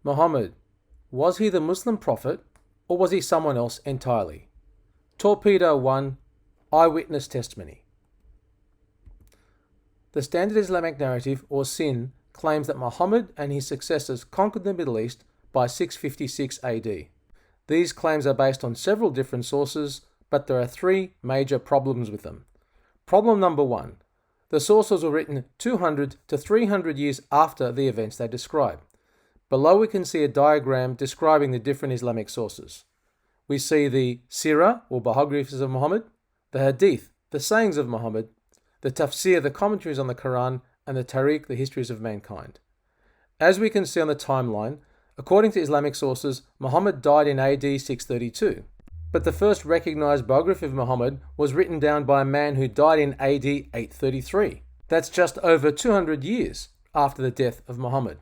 Muhammad, was he the Muslim prophet or was he someone else entirely? Torpedo 1, Eyewitness Testimony. The standard Islamic narrative, or SIN, claims that Muhammad and his successors conquered the Middle East by 656 AD. These claims are based on several different sources, but there are three major problems with them. Problem number 1. The sources were written 200 to 300 years after the events they describe. Below we can see a diagram describing the different Islamic sources. We see the Sirah, or biographies of Muhammad, the Hadith, the sayings of Muhammad, the Tafsir, the commentaries on the Quran, and the Tariq, the histories of mankind. As we can see on the timeline, according to Islamic sources, Muhammad died in AD 632. But the first recognized biography of Muhammad was written down by a man who died in AD 833. That's just over 200 years after the death of Muhammad.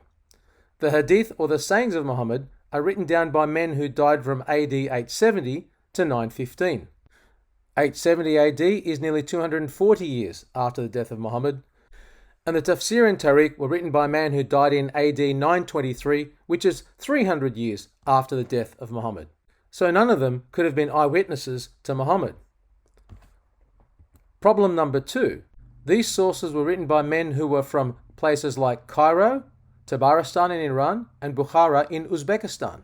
The Hadith, or the sayings of Muhammad, are written down by men who died from AD 870 to 915. 870 AD is nearly 240 years after the death of Muhammad, and the Tafsir and Tariq were written by a man who died in AD 923, which is 300 years after the death of Muhammad. So none of them could have been eyewitnesses to Muhammad. Problem number 2. These sources were written by men who were from places like Cairo, Tabaristan in Iran, and Bukhara in Uzbekistan.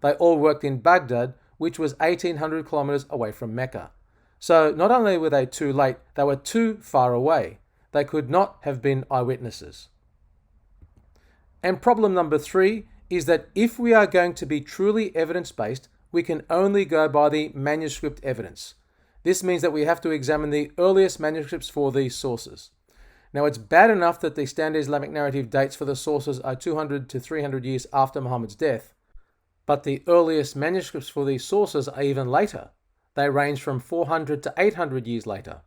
They all worked in Baghdad, which was 1800 kilometers away from Mecca. So not only were they too late, they were too far away. They could not have been eyewitnesses. And problem number 3 is that if we are going to be truly evidence-based, we can only go by the manuscript evidence. This means that we have to examine the earliest manuscripts for these sources. Now, it's bad enough that the standard Islamic narrative dates for the sources are 200 to 300 years after Muhammad's death, but the earliest manuscripts for these sources are even later. They range from 400 to 800 years later.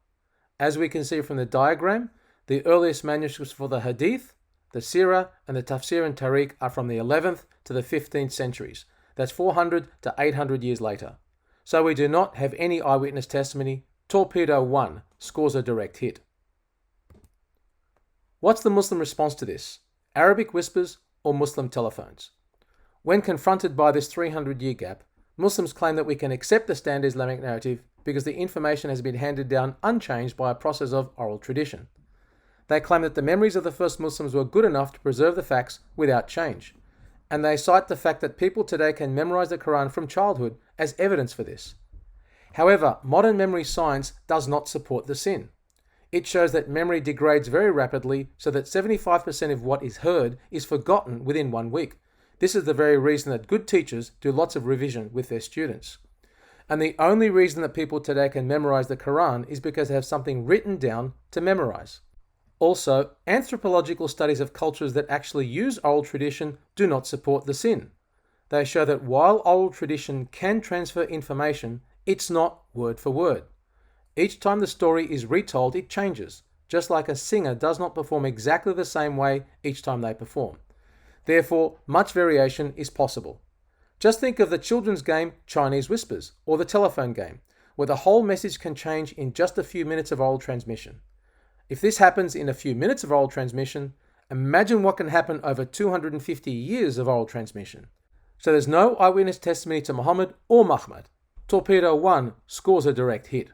As we can see from the diagram, the earliest manuscripts for the Hadith, the Sirah, and the Tafsir and Tariq are from the 11th to the 15th centuries. That's 400 to 800 years later. So we do not have any eyewitness testimony. Torpedo 1 scores a direct hit. What's the Muslim response to this? Arabic whispers or Muslim telephones? When confronted by this 300-year gap, Muslims claim that we can accept the standard Islamic narrative because the information has been handed down unchanged by a process of oral tradition. They claim that the memories of the first Muslims were good enough to preserve the facts without change. And they cite the fact that people today can memorize the Quran from childhood as evidence for this. However, modern memory science does not support the SIN. It shows that memory degrades very rapidly so that 75% of what is heard is forgotten within 1 week. This is the very reason that good teachers do lots of revision with their students. And the only reason that people today can memorize the Quran is because they have something written down to memorize. Also, anthropological studies of cultures that actually use oral tradition do not support the SIN. They show that while oral tradition can transfer information, it's not word for word. Each time the story is retold, it changes, just like a singer does not perform exactly the same way each time they perform. Therefore, much variation is possible. Just think of the children's game Chinese Whispers, or the telephone game, where the whole message can change in just a few minutes of oral transmission. If this happens in a few minutes of oral transmission, imagine what can happen over 250 years of oral transmission. So there's no eyewitness testimony to Muhammad or Mahmud. Torpedo 1 scores a direct hit.